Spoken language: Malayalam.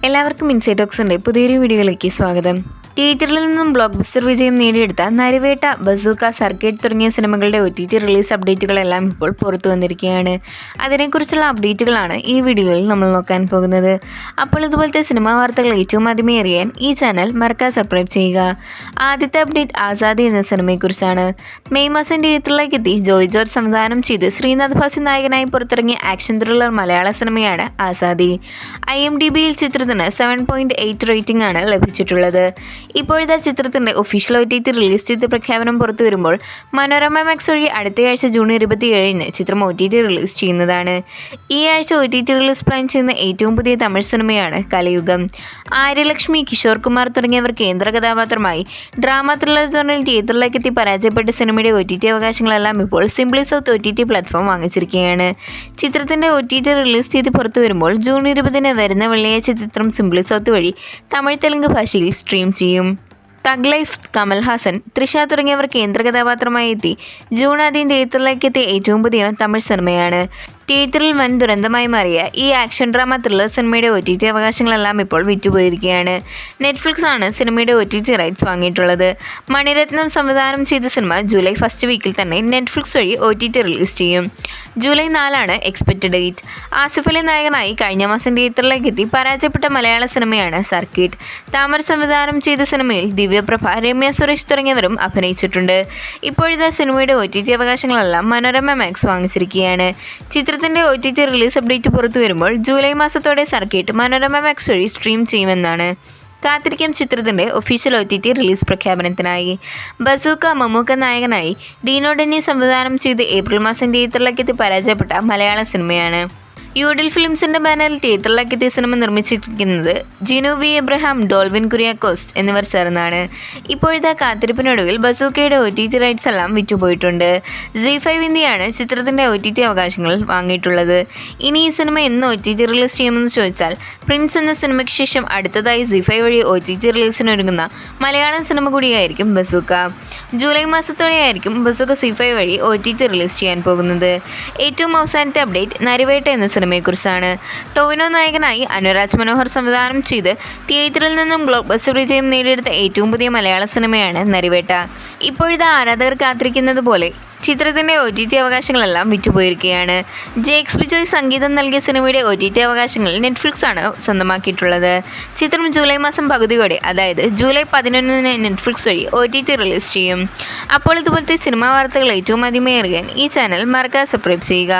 എല്ലാവർക്കും ഇൻസൈറ്റ് ടോക്സിൻ്റെ പുതിയൊരു വീഡിയോയിലേക്ക് സ്വാഗതം. തിയേറ്ററിൽ നിന്നും ബ്ലോക്ക് ബസ്റ്റർ വിജയം നേടിയെടുത്ത നരിവേട്ട, ബസൂക്ക, സർക്കിട്ട് തുടങ്ങിയ സിനിമകളുടെ OTT റിലീസ് അപ്ഡേറ്റുകളെല്ലാം ഇപ്പോൾ പുറത്തു വന്നിരിക്കുകയാണ്. അതിനെക്കുറിച്ചുള്ള അപ്ഡേറ്റുകളാണ് ഈ വീഡിയോയിൽ നമ്മൾ നോക്കാൻ പോകുന്നത്. അപ്പോൾ ഇതുപോലത്തെ സിനിമാ വാർത്തകൾ ഏറ്റവും ആദ്യമേ അറിയാൻ ഈ ചാനൽ മറക്കാതെ സബ്സ്ക്രൈബ് ചെയ്യുക. ആദ്യത്തെ അപ്ഡേറ്റ് ആസാദി എന്ന സിനിമയെക്കുറിച്ചാണ്. മെയ് മാസം തിയേറ്ററിലേക്ക് എത്തി ജോയ് ജോർജ് സംവിധാനം ചെയ്ത് ശ്രീനാഥ് ഭാസി നായകനായി പുറത്തിറങ്ങിയ ആക്ഷൻ ത്രില്ലർ മലയാള സിനിമയാണ് ആസാദി. IMDbയിൽ ചിത്രത്തിന് 7.8 റേറ്റിംഗ് ആണ് ലഭിച്ചിട്ടുള്ളത്. ഇപ്പോഴത്തെ ചിത്രത്തിൻ്റെ ഒഫീഷ്യൽ OTT റിലീസ് ചെയ്ത പ്രഖ്യാപനം പുറത്തു വരുമ്പോൾ മനോരമ മാക്സ് വഴി അടുത്തയാഴ്ച ജൂൺ 27-ന് ചിത്രം OTT റിലീസ് ചെയ്യുന്നതാണ്. ഈ ആഴ്ച OTT റിലീസ് പ്ലാൻ ചെയ്യുന്ന ഏറ്റവും പുതിയ തമിഴ് സിനിമയാണ് കലയുഗം. ആര്യലക്ഷ്മി, കിഷോർ കുമാർ തുടങ്ങിയവർ കേന്ദ്ര കഥാപാത്രമായി ഡ്രാമ ത്രില്ലർ ജോണിൽ തിയേറ്ററിലേക്ക് എത്തി പരാജയപ്പെട്ട സിനിമയുടെ OTT അവകാശങ്ങളെല്ലാം ഇപ്പോൾ സിംപ്ലി സൗത്ത് OTT പ്ലാറ്റ്ഫോം വാങ്ങിച്ചിരിക്കുകയാണ്. ചിത്രത്തിൻ്റെ OTT റിലീസ് ചെയ്ത് പുറത്തു വരുമ്പോൾ ജൂൺ 20-ന് വരുന്ന വെള്ളിയാഴ്ച ചിത്രം സിംപ്ലി സൗത്ത് വഴി തമിഴ്, തെലുങ്ക് ഭാഷയിൽ സ്ട്രീം ചെയ്യും. തഗ് ലൈഫ്, കമൽഹാസൻ, തൃഷ തുടങ്ങിയവർ കേന്ദ്ര കഥാപാത്രമായി എത്തി ജൂൺ 2 തിയേറ്ററിലേക്ക് എത്തിയ ഏറ്റവും പുതിയ തമിഴ് സിനിമയാണ്. തിയേറ്ററിൽ വൻ ദുരന്തമായി മാറിയ ഈ ആക്ഷൻ ഡ്രാമ ത്രില്ലർ സിനിമയുടെ OTT അവകാശങ്ങളെല്ലാം ഇപ്പോൾ വിറ്റുപോയിരിക്കുകയാണ്. നെറ്റ്ഫ്ലിക്സ് ആണ് സിനിമയുടെ OTT റൈറ്റ്സ് വാങ്ങിയിട്ടുള്ളത്. മണിരത്നം സംവിധാനം ചെയ്ത സിനിമ ജൂലൈ ഫസ്റ്റ് വീക്കിൽ തന്നെ നെറ്റ്ഫ്ലിക്സ് വഴി OTT റിലീസ് ചെയ്യും. July 4 expected date. Asif Ali നായകനായി കഴിഞ്ഞ മാസം തിയേറ്ററിലേക്ക് എത്തി പരാജയപ്പെട്ട മലയാള സിനിമയാണ് സർക്കിട്ട്. താമര സംവിധാനം ചെയ്ത സിനിമയിൽ ദിവ്യപ്രഭ, രമ്യ സുരേഷ് തുടങ്ങിയവരും അഭിനയിച്ചിട്ടുണ്ട്. ഇപ്പോഴത്തെ സിനിമയുടെ OTT അവകാശങ്ങളെല്ലാം മനോരമ മാക്സ് വാങ്ങിച്ചിരിക്കുകയാണ്. ചിത്രത്തിൻ്റെ OTT റിലീസ് അപ്ഡേറ്റ് പുറത്തു വരുമ്പോൾ ജൂലൈ മാസത്തോടെ സർക്കിട്ട് മനോരമ മാക്സ് വഴി സ്ട്രീം ചെയ്യുമെന്നാണ്. കാത്തിരിക്കും ചിത്രത്തിൻ്റെ ഒഫീഷ്യൽ OTT റിലീസ് പ്രഖ്യാപനത്തിനായി. ബസൂക്ക, മമ്മൂക്ക നായകനായി ഡീനോ ഡെന്നി സംവിധാനം ചെയ്ത് ഏപ്രിൽ മാസം തിയേറ്ററിലേക്ക് എത്തി പരാജയപ്പെട്ട മലയാള സിനിമയാണ്. യൂഡിൽ ഫിലിംസിൻ്റെ ബാനറിൽ തിയേറ്ററിലേക്ക് എത്തിയ സിനിമ നിർമ്മിച്ചിരിക്കുന്നത് ജിനു വി എബ്രഹാം, ഡോൾവിൻ കുര്യാക്കോസ് എന്നിവർ ചേർന്നാണ്. ഇപ്പോഴത്തെ കാത്തിരിപ്പിനൊടുവിൽ ബസൂക്കയുടെ OTT റൈറ്റ്സ് എല്ലാം വിറ്റുപോയിട്ടുണ്ട്. ZEE5 ഇന്ത്യയാണ് ചിത്രത്തിൻ്റെ OTT അവകാശങ്ങൾ വാങ്ങിയിട്ടുള്ളത്. ഇനി ഈ സിനിമ എന്ന് OTT റിലീസ് ചെയ്യുമെന്ന് ചോദിച്ചാൽ, പ്രിൻസ് എന്ന സിനിമയ്ക്ക് ശേഷം അടുത്തതായി ZEE5 വഴി OTT റിലീസിനൊരുങ്ങുന്ന മലയാളം സിനിമ കൂടിയായിരിക്കും ബസൂക്ക. ജൂലൈ മാസത്തോടെയായിരിക്കും ബസൂക്ക ZEE5 വഴി OTT റിലീസ് ചെയ്യാൻ പോകുന്നത്. ഏറ്റവും അവസാനത്തെ അപ്ഡേറ്റ് നരിവേട്ട എന്ന സിനിമയെക്കുറിച്ചാണ്. ടോവിനോ നായകനായി അനുരാജ് മനോഹർ സംവിധാനം ചെയ്ത് തിയേറ്ററിൽ നിന്നും ബ്ലോക്ക് ബസ്റ്റർ വിജയം നേടിയെടുത്ത ഏറ്റവും പുതിയ മലയാള സിനിമയാണ് നരിവേട്ട. ഇപ്പോഴത്തെ ആരാധകർ കാത്തിരിക്കുന്നത് പോലെ ചിത്രത്തിൻ്റെ OTT അവകാശങ്ങളെല്ലാം വിറ്റുപോയിരിക്കുകയാണ്. ജേക്സ് ബിജോയ് സംഗീതം നൽകിയ സിനിമയുടെ OTT അവകാശങ്ങൾ നെറ്റ്ഫ്ലിക്സ് ആണ് സ്വന്തമാക്കിയിട്ടുള്ളത്. ചിത്രം ജൂലൈ മാസം പകുതിയോടെ, അതായത് ജൂലൈ 11-ന് നെറ്റ്ഫ്ലിക്സ് വഴി OTT റിലീസ് ചെയ്യും. അപ്പോൾ ഇതുപോലത്തെ സിനിമാ വാർത്തകൾ ഏറ്റവും ആദ്യമേ അറിയാൻ ഈ ചാനൽ മറക്കാതെ സബ്സ്ക്രൈബ് ചെയ്യുക.